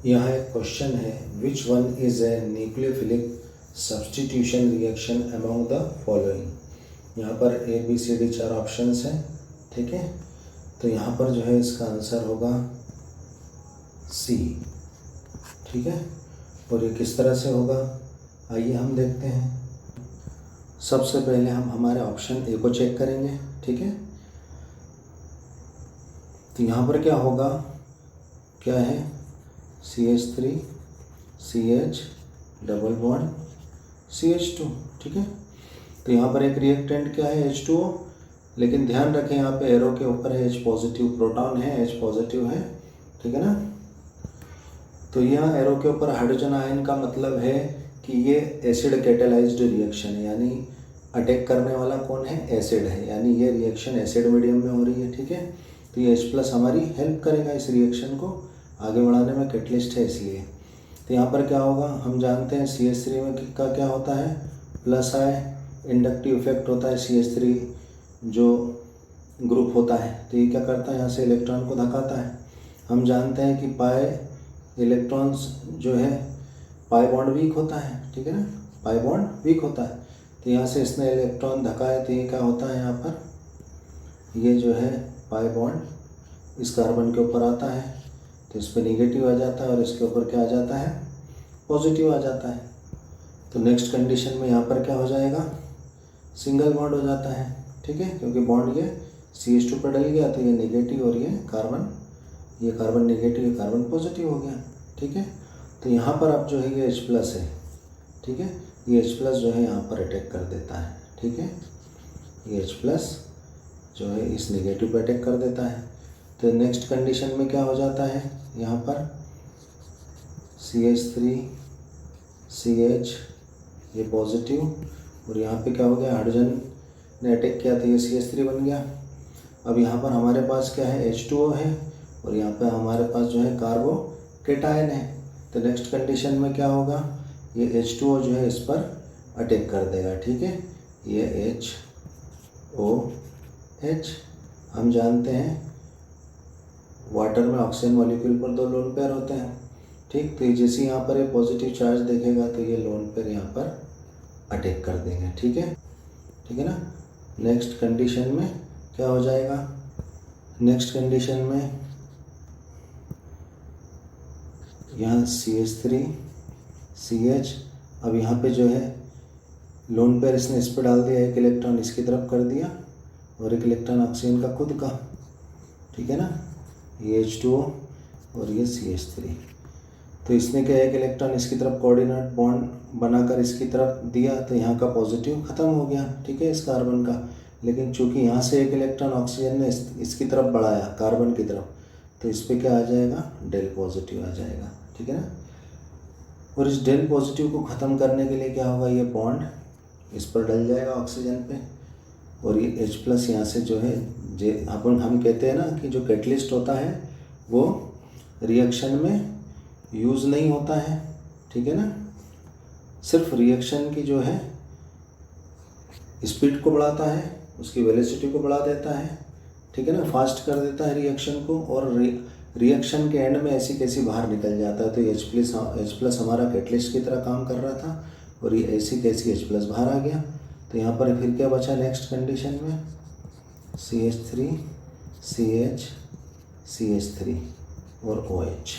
यह एक क्वेश्चन है, which one is a nucleophilic substitution reaction among the following. यहाँ पर A B C D 4 options हैं, ठीक है। तो यहाँ पर जो है इसका आंसर होगा सी, ठीक है। और ये किस तरह से होगा, आइए हम देखते हैं। सबसे पहले हम हमारे ऑप्शन ए को चेक करेंगे, ठीक है। तो यहाँ पर क्या होगा, क्या है, CH3 CH double bond CH2, ठीक है। तो यहाँ पर एक रिएक्टेंट क्या है, H2O, लेकिन ध्यान रखें यहाँ पे एरो के ऊपर है H पॉजिटिव, प्रोटॉन है, H पॉजिटिव है, ठीक है ना। तो यह एरो के ऊपर हाइड्रोजन आयन का मतलब है कि ये एसिड कैटेलाइज्ड रिएक्शन है, यानी अटैक करने वाला कौन है, एसिड है, यानी ये रिएक्शन एसिड मीडियम में हो रही है, ठीक है। तो ये H+ हमारी हेल्प करेगा इस रिएक्शन को आगे बढ़ाने में, कैटलिस्ट है इसलिए। तो यहाँ पर क्या होगा, हम जानते हैं CH3 में का क्या होता है, प्लस आई, इंडक्टिव इफेक्ट होता है, CH3 जो ग्रुप होता है, तो ये क्या करता है, यहाँ से इलेक्ट्रॉन को धकाता है। हम जानते हैं कि पाई इलेक्ट्रॉन्स जो है, पाई बॉन्ड वीक होता है, ठीक है ना, पाई बॉन्ड वीक होता है। तो यहाँ से इसने इलेक्ट्रॉन धकाया, तो ये क्या होता है, यहाँ पर ये जो है पाई बॉन्ड इस कार्बन के ऊपर आता है, तो इस पर निगेटिव आ जाता है और इसके ऊपर क्या आ जाता है, पॉजिटिव आ जाता है। तो नेक्स्ट कंडीशन में यहाँ पर क्या हो जाएगा, सिंगल बॉन्ड हो जाता है, ठीक है, क्योंकि बॉन्ड ये CH2 पर डल गया, तो ये नेगेटिव और ये कार्बन नेगेटिव, ये कार्बन पॉजिटिव हो गया, ठीक है। तो यहाँ पर अब जो है ये H+ है, ठीक है, ये H+ जो है यहाँ पर अटैक कर देता है, ठीक है, ये H+ जो है इस नेगेटिव पर अटैक कर देता है। तो नेक्स्ट कंडीशन में क्या हो जाता है, यहाँ पर CH3 CH ये पॉजिटिव, और यहाँ पे क्या हो गया, हाइड्रोजन ने अटैक किया, तो ये CH3 बन गया। अब यहाँ पर हमारे पास क्या है, H2O है, और यहाँ पे हमारे पास जो है कार्बोकेटायन है। तो नेक्स्ट कंडीशन में क्या होगा, ये H2O जो है इस पर अटैक कर देगा, ठीक है, ये HOH। हम जानते हैं वाटर में ऑक्सीजन मॉलिक्यूल पर 2 लोन पेयर होते हैं, ठीक। तो जैसे यहाँ पर ये पॉजिटिव चार्ज देखेगा, तो ये लोन पेयर यहाँ पर अटैक कर देंगे, ठीक है ना। नेक्स्ट कंडीशन में क्या हो जाएगा, नेक्स्ट कंडीशन में यहाँ CH3 CH, अब यहाँ पे जो है लोन पेयर इसने इस पर डाल दिया, एक इलेक्ट्रॉन इसकी तरफ कर दिया और एक इलेक्ट्रॉन ऑक्सीजन का खुद का, ठीक है ना, ये H2O और ये CH3। तो इसने क्या, एक इलेक्ट्रॉन इसकी तरफ कोऑर्डिनेट बॉन्ड बनाकर इसकी तरफ दिया, तो यहाँ का पॉजिटिव ख़त्म हो गया, ठीक है, इस कार्बन का। लेकिन चूंकि यहाँ से एक इलेक्ट्रॉन ऑक्सीजन ने इसकी तरफ बढ़ाया, कार्बन की तरफ, तो इस पर क्या आ जाएगा, डेल पॉजिटिव आ जाएगा, ठीक है ना। और इस डेल पॉजिटिव को ख़त्म करने के लिए क्या होगा, ये बॉन्ड इस पर डल जाएगा ऑक्सीजन पे, और ये H+ यहाँ से जो है, हम कहते हैं ना कि जो कैटलिस्ट होता है वो रिएक्शन में यूज़ नहीं होता है, ठीक है ना, सिर्फ रिएक्शन की जो है स्पीड को बढ़ाता है, उसकी वेलोसिटी को बढ़ा देता है, ठीक है ना, फास्ट कर देता है रिएक्शन को, और रिएक्शन के एंड में ऐसी कैसी बाहर निकल जाता है। तो H+ हमारा कैटलिस्ट की तरह काम कर रहा था, और ये ऐसी कैसी H+ बाहर आ गया। तो यहाँ पर फिर क्या बचा नेक्स्ट कंडीशन में, CH3 CH CH3 और OH,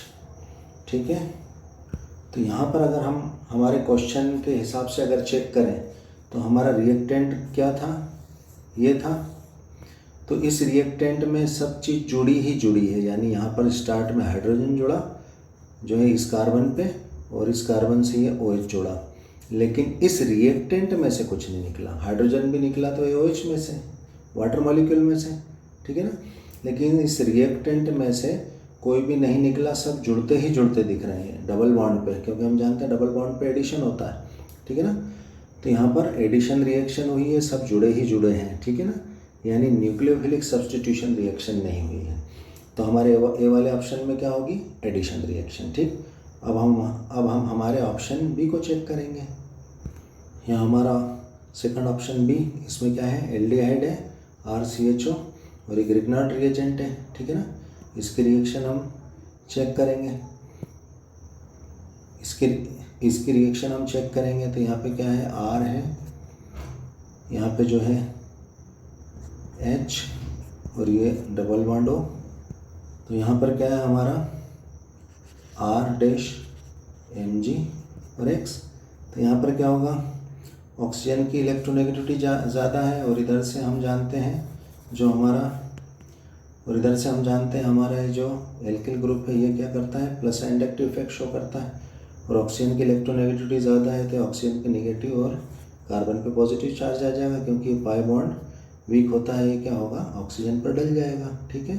ठीक है। तो यहाँ पर अगर हम हमारे क्वेश्चन के हिसाब से अगर चेक करें, तो हमारा रिएक्टेंट क्या था, ये था। तो इस रिएक्टेंट में सब चीज़ जुड़ी है, यानी यहाँ पर स्टार्ट में हाइड्रोजन जुड़ा जो है इस कार्बन पे, और इस कार्बन से ये OH जुड़ा, लेकिन इस रिएक्टेंट में से कुछ नहीं निकला। हाइड्रोजन भी निकला तो ये OH में से, वाटर मॉलिक्यूल में से, ठीक है ना, लेकिन इस रिएक्टेंट में से कोई भी नहीं निकला, सब जुड़ते ही जुड़ते दिख रहे हैं डबल बॉन्ड पे, क्योंकि हम जानते हैं डबल बॉन्ड पे एडिशन होता है, ठीक है ना। तो यहाँ पर एडिशन रिएक्शन हुई है, सब जुड़े ही जुड़े हैं, ठीक है ना, यानी न्यूक्लियोफिलिक सब्स्टिट्यूशन रिएक्शन नहीं हुई है। तो हमारे ए वाले ऑप्शन में क्या होगी, एडिशन रिएक्शन, ठीक। अब हम हमारे ऑप्शन बी को चेक करेंगे। यहाँ हमारा सेकंड ऑप्शन बी, इसमें क्या है, एल्डिहाइड है RCHO, और एक रिग्नार्ड रिएजेंट है, ठीक है ना। इसके रिएक्शन हम चेक करेंगे। इसकी रिएक्शन हम चेक करेंगे तो यहाँ पे क्या है, R है, यहाँ पे जो है H और ये डबल बॉन्ड O। तो यहाँ पर क्या है हमारा R डैश Mg और X। तो यहाँ पर क्या होगा, ऑक्सीजन की इलेक्ट्रोनेगेटिविटी ज़्यादा है और इधर से हम जानते हैं हमारा ये जो एल्किल ग्रुप है ये क्या करता है, प्लस इंडक्टिव इफेक्ट शो करता है। और ऑक्सीजन की इलेक्ट्रोनेगेटिविटी ज़्यादा है तो ऑक्सीजन पे नेगेटिव और कार्बन पे पॉजिटिव चार्ज आ जाएगा, क्योंकि पाई बॉन्ड वीक होता है, ये क्या होगा, ऑक्सीजन पर डल जाएगा। ठीक है,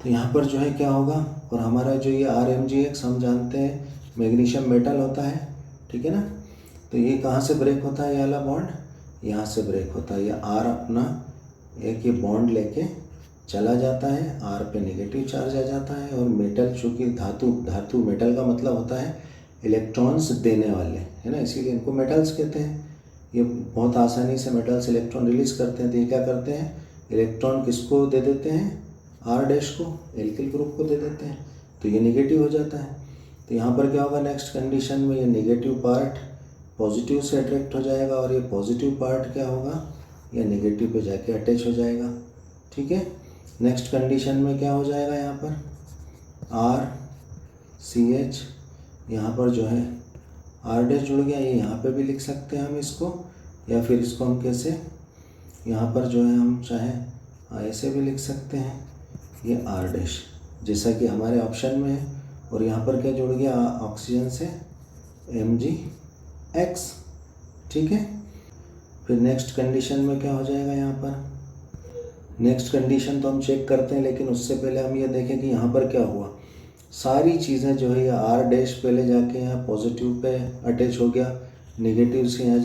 तो यहाँ पर जो है क्या होगा, और हमारा जो ये RMgX हम जानते हैं मैग्नीशियम मेटल होता है। ठीक है ना, तो ये कहाँ से ब्रेक होता है, ये वाला बॉन्ड यहाँ से ब्रेक होता है। ये R अपना एक ये बॉन्ड लेके चला जाता है, R पे नेगेटिव चार्ज आ जाता है। और मेटल चूँकि धातु मेटल का मतलब होता है इलेक्ट्रॉन्स देने वाले, है ना, इसीलिए इनको मेटल्स कहते हैं। ये बहुत आसानी से मेटल्स इलेक्ट्रॉन रिलीज करते हैं। तो ये क्या करते हैं, इलेक्ट्रॉन किसको दे देते हैं, R डैश को, एल्किल ग्रुप को दे देते हैं, तो ये नेगेटिव हो जाता है। तो यहाँ पर क्या होगा, नेक्स्ट कंडीशन में ये नेगेटिव पार्ट पॉजिटिव से अट्रैक्ट हो जाएगा और ये पॉजिटिव पार्ट क्या होगा, ये नेगेटिव पे जाके अटैच हो जाएगा। ठीक है, नेक्स्ट कंडीशन में क्या हो जाएगा, यहाँ पर RCH, यहाँ पर जो है R डैश जुड़ गया, ये यहाँ पे भी लिख सकते हैं हम इसको, या फिर इसको हम कैसे, यहाँ पर जो है हम चाहे ऐसे भी लिख सकते हैं, ये R डैश जैसा कि हमारे ऑप्शन में है। और यहाँ पर क्या जुड़ गया, ऑक्सीजन से Mgx। ठीक है, फिर नेक्स्ट कंडीशन में क्या हो जाएगा, यहाँ पर नेक्स्ट कंडीशन तो हम चेक करते हैं, लेकिन उससे पहले हम ये देखें कि यहाँ पर क्या हुआ। सारी चीज़ें जो है ये R डैश पहले जाके यहाँ पॉजिटिव पे अटैच हो गया, नेगेटिव से यहाँ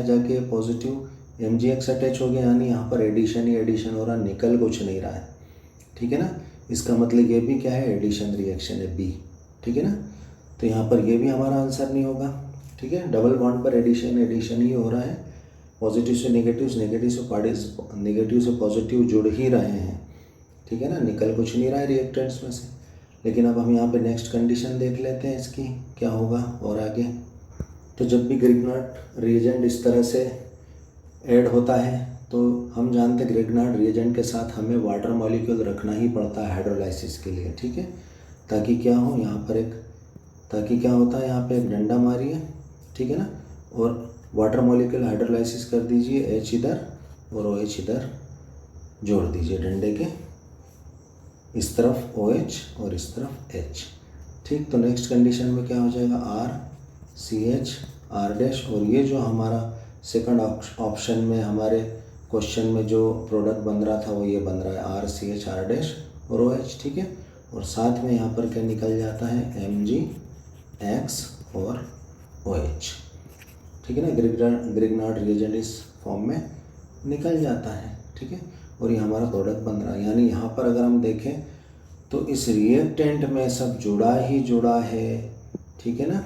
जाके पॉजिटिव Mgx अटैच हो गया, यानी यहाँ पर एडिशन ही एडिशन हो रहा, निकल कुछ नहीं रहा है। ठीक है ना, इसका मतलब ये भी क्या है, एडिशन रिएक्शन है B। ठीक है ना, तो यहाँ पर ये भी हमारा आंसर नहीं होगा। ठीक है, डबल बॉन्ड पर एडिशन ही हो रहा है, पॉजिटिव से नेगेटिव से पॉजिटिव जुड़ ही रहे हैं। ठीक है ना, निकल कुछ नहीं रहा है रिएक्टेंट्स में से। लेकिन अब हम यहाँ पे नेक्स्ट कंडीशन देख लेते हैं इसकी क्या होगा और आगे। तो जब भी ग्रिग्नार्ड रिएजेंट इस तरह से ऐड होता है तो हम जानते हैं ग्रिग्नार्ड रिएजेंट के साथ हमें वाटर मॉलिक्यूल रखना ही पड़ता है हाइड्रोलाइसिस के लिए। ठीक है, ताकि क्या हो, यहाँ पर ताकि क्या होता है, यहाँ पे एक डंडा मारिए, ठीक है ना, और वाटर मॉलिक्यूल हाइड्रोलाइसिस कर दीजिए, H इधर और OH इधर जोड़ दीजिए डंडे के, इस तरफ OH और इस तरफ H। ठीक, तो नेक्स्ट कंडीशन में क्या हो जाएगा, RCH R डैश, और ये जो हमारा सेकंड ऑप्शन में हमारे क्वेश्चन में जो प्रोडक्ट बन रहा था वो ये बन रहा है RCH R डैश और OH। ठीक है, और साथ में यहाँ पर क्या निकल जाता है, Mgx और OH। ठीक है ना, ग्रिग्नार्ड रिएजेंट इस फॉर्म में निकल जाता है। ठीक है, और ये हमारा प्रोडक्ट बन रहा है। यानी यहाँ पर अगर हम देखें तो इस रिएक्टेंट में सब जुड़ा ही जुड़ा है। ठीक है ना,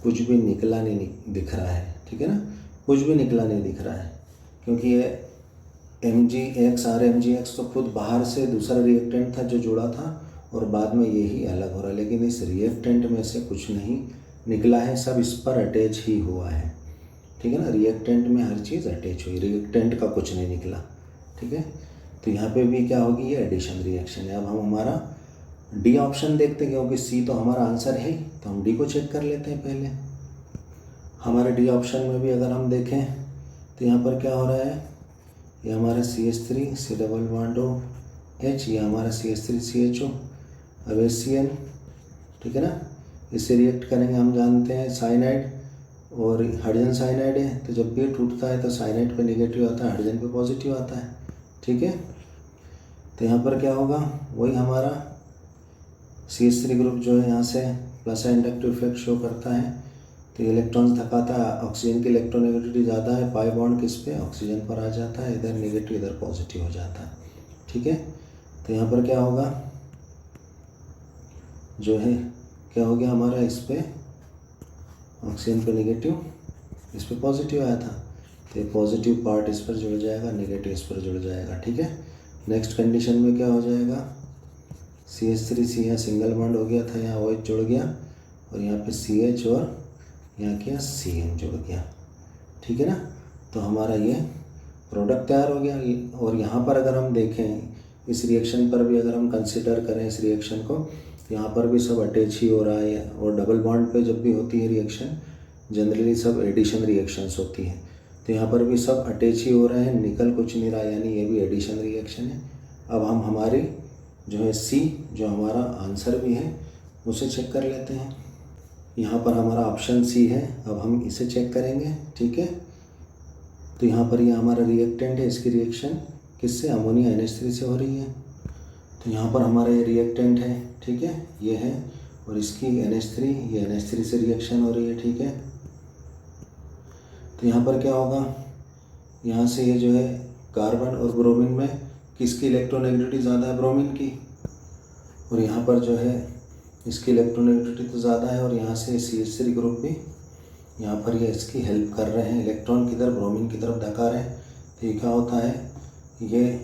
कुछ भी निकला नहीं दिख रहा है। ठीक है ना, कुछ भी निकला नहीं दिख रहा है, क्योंकि ये Mgx RMgx तो खुद बाहर से दूसरा रिएक्टेंट था जो जुड़ा था और बाद में यही अलग हो रहा है, लेकिन इस रिएक्टेंट में से कुछ नहीं निकला है, सब इस पर अटैच ही हुआ है। ठीक है ना, रिएक्टेंट में हर चीज़ अटैच हुई, रिएक्टेंट का कुछ नहीं निकला। ठीक है, तो यहाँ पे भी क्या होगी, ये एडिशन रिएक्शन है। अब हम हमारा डी ऑप्शन देखते हैं, क्योंकि सी तो हमारा आंसर है, तो हम डी को चेक कर लेते हैं पहले। हमारे डी ऑप्शन में भी अगर हम देखें तो यहाँ पर क्या हो रहा है, ये हमारा CH3 C double bond O H, ये हमारा CH3 CHO, अब HCl। ठीक है ना, इससे रिएक्ट करेंगे, हम जानते हैं साइनाइड और हाइड्रोजन साइनाइड है, तो जब भी टूटता है तो साइनाइड पे नेगेटिव आता है, हाइड्रोजन पे पॉजिटिव आता है। ठीक है, तो यहाँ पर क्या होगा, वही हमारा CH3 ग्रुप जो है यहाँ से प्लस इंडक्टिव इफेक्ट शो करता है, तो इलेक्ट्रॉन्स थकाता है, ऑक्सीजन की इलेक्ट्रोनेगेटिविटी ज़्यादा है, पाई बॉन्ड किस पे, ऑक्सीजन पर आ जाता है, इधर नेगेटिव इधर पॉजिटिव हो जाता है। ठीक है, तो यहाँ पर क्या होगा, जो है क्या हो गया हमारा, इस पे ऑक्सीजन पे नेगेटिव, इस पे पॉजिटिव आया था, तो पॉजिटिव पार्ट इस पर जुड़ जाएगा, नेगेटिव इस पर जुड़ जाएगा। ठीक है, नेक्स्ट कंडीशन में क्या हो जाएगा, CH3 C यहाँ सिंगल बॉन्ड हो गया था, यहाँ OH जुड़ गया और यहाँ पे CH और यहाँ क्या CN जुड़ गया, ठीक है ना। तो हमारा ये प्रोडक्ट तैयार हो गया। और यहाँ पर अगर हम देखें इस रिएक्शन पर भी, अगर हम कंसिडर करें इस रिएक्शन को, यहाँ पर भी सब अटैच ही हो रहा है। और डबल बॉन्ड पे जब भी होती है रिएक्शन जनरली सब एडिशन रिएक्शंस होती है, तो यहाँ पर भी सब अटैच ही हो रहे हैं, निकल कुछ नहीं रहा, यानी ये भी एडिशन रिएक्शन है। अब हम हमारी जो है C जो हमारा आंसर भी है उसे चेक कर लेते हैं। यहाँ पर हमारा ऑप्शन C है, अब हम इसे चेक करेंगे, ठीक है। तो यहाँ पर ये हमारा रिएक्टेंट है, इसकी रिएक्शन किससे, अमोनिया NH3 से हो रही है। तो यहाँ पर हमारा ये रिएक्टेंट है, ठीक है, ये है, और इसकी NH3, ये NH3 से रिएक्शन हो रही है, ठीक है। तो यहाँ पर क्या होगा, यहाँ से ये जो है कार्बन और ब्रोमीन में किसकी इलेक्ट्रोनेगेटिविटी ज़्यादा है, ब्रोमीन की, और यहाँ पर जो है इसकी इलेक्ट्रोनेगेटिविटी तो ज़्यादा है, और यहाँ से CH3 ग्रुप भी यहाँ पर ये इसकी हेल्प कर रहे हैं, इलेक्ट्रॉन किधर, ब्रोमीन की तरफ धका रहे हैं। तो ये क्या होता है, ये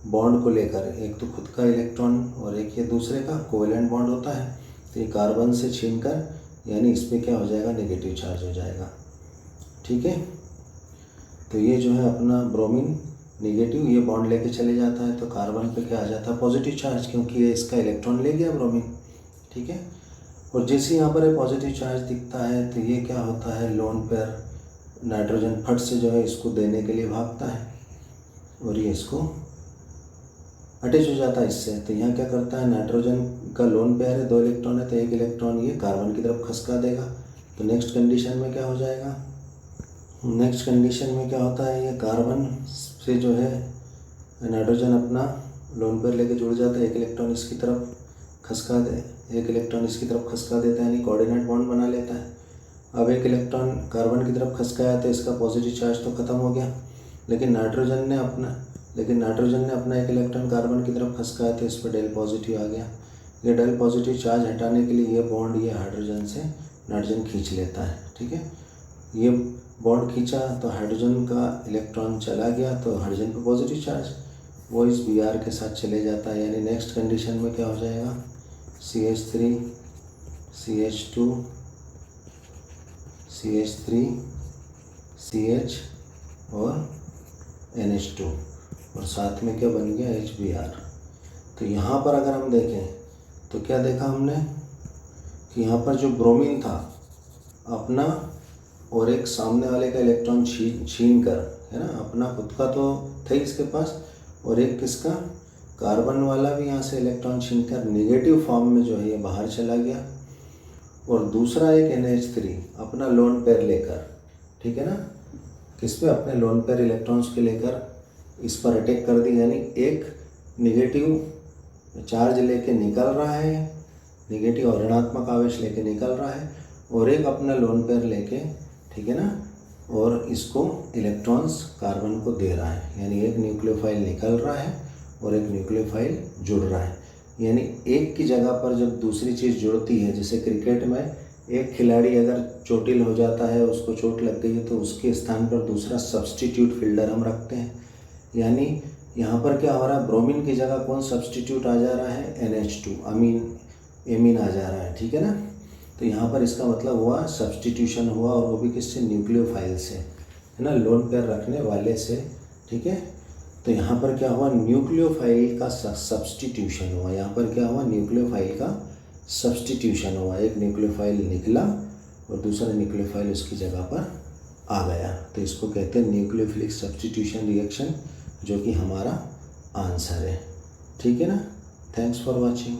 बॉन्ड को लेकर एक तो खुद का इलेक्ट्रॉन और एक ये दूसरे का कोवेलेंट बॉन्ड होता है, तो ये कार्बन से छीनकर यानी इस पर क्या हो जाएगा, नेगेटिव चार्ज हो जाएगा, ठीक है। तो ये जो है अपना ब्रोमीन नेगेटिव, ये बॉन्ड लेके चले जाता है, तो कार्बन पे क्या आ जाता है, पॉजिटिव चार्ज, क्योंकि ये इसका इलेक्ट्रॉन ले गया ब्रोमीन, ठीक है। और जैसे यहाँ पर पॉजिटिव चार्ज दिखता है तो ये क्या होता है, लोन पेयर नाइट्रोजन फट से जो है इसको देने के लिए भागता है और ये इसको अटैच हो जाता है इससे। तो यहाँ क्या करता है, नाइट्रोजन का लोन पेयर है, 2 इलेक्ट्रॉन है, तो एक इलेक्ट्रॉन ये कार्बन की तरफ खसका देगा। तो नेक्स्ट कंडीशन में क्या हो जाएगा, नेक्स्ट कंडीशन में क्या होता है, ये कार्बन से जो है नाइट्रोजन अपना लोन पेयर लेके जुड़ जाता है, एक इलेक्ट्रॉन इसकी तरफ खसका दे, एक इलेक्ट्रॉन इसकी तरफ खसका देता है, यानी कोऑर्डिनेट बॉन्ड बना लेता है। अब एक इलेक्ट्रॉन कार्बन की तरफ खसकाया तो इसका पॉजिटिव चार्ज तो ख़त्म हो गया, लेकिन नाइट्रोजन ने अपना एक इलेक्ट्रॉन कार्बन की तरफ खसकाया तो इस पर डेल पॉजिटिव आ गया। ये डेल पॉजिटिव चार्ज हटाने के लिए ये बॉन्ड ये हाइड्रोजन से नाइट्रोजन खींच लेता है, ठीक है। ये बॉन्ड खींचा तो हाइड्रोजन का इलेक्ट्रॉन चला गया, तो हाइड्रोजन पर पॉजिटिव चार्ज वो इस Br के साथ चले जाता है, यानी नेक्स्ट कंडीशन में क्या हो जाएगा, CH3 CH2 CH3 CH और NH2 और साथ में क्या बन गया, HBr। तो यहाँ पर अगर हम देखें तो क्या देखा हमने कि यहाँ पर जो ब्रोमीन था अपना और एक सामने वाले का इलेक्ट्रॉन छीन कर, है ना, अपना खुद का तो था इसके पास, और एक किसका, कार्बन वाला भी यहाँ से इलेक्ट्रॉन छीनकर नेगेटिव फॉर्म में जो है ये बाहर चला गया, और दूसरा एक NH3 अपना लोन पेयर लेकर, ठीक है ना, किस पे, अपने लोन पेयर इलेक्ट्रॉन्स के लेकर इस पर अटैक कर दी, यानी एक नेगेटिव चार्ज लेके निकल रहा है, नेगेटिव और ऋणात्मक आवेश लेके निकल रहा है, और एक अपना लोन पेयर लेके, ठीक है ना, और इसको इलेक्ट्रॉन्स कार्बन को दे रहा है, यानी एक न्यूक्लियोफाइल निकल रहा है और एक न्यूक्लियोफाइल जुड़ रहा है। यानी एक की जगह पर जब दूसरी चीज़ जुड़ती है, जैसे क्रिकेट में एक खिलाड़ी अगर चोटिल हो जाता है, उसको चोट लग गई है, तो उसके स्थान पर दूसरा सब्स्टिट्यूट फील्डर हम रखते हैं। यानी यहाँ पर क्या हो रहा है, ब्रोमीन की जगह कौन सब्स्टिट्यूट आ जा रहा है, NH2 एमीन आ जा रहा है, ठीक है ना। तो यहाँ पर इसका मतलब हुआ सब्स्टिट्यूशन हुआ, और वो भी किससे, न्यूक्लियोफाइल से, है ना, लोन पेयर रखने वाले से, ठीक है। तो यहाँ पर क्या हुआ, न्यूक्लियोफाइल का सब्स्टिट्यूशन हुआ, यहाँ पर क्या हुआ, न्यूक्लियोफाइल का सब्स्टिट्यूशन हुआ, एक न्यूक्लियोफाइल निकला और दूसरा न्यूक्लियोफाइल उसकी जगह पर आ गया। तो इसको कहते हैं न्यूक्लियोफिलिक सब्स्टिट्यूशन रिएक्शन, जो कि हमारा आंसर है, ठीक है ना। Thanks for watching.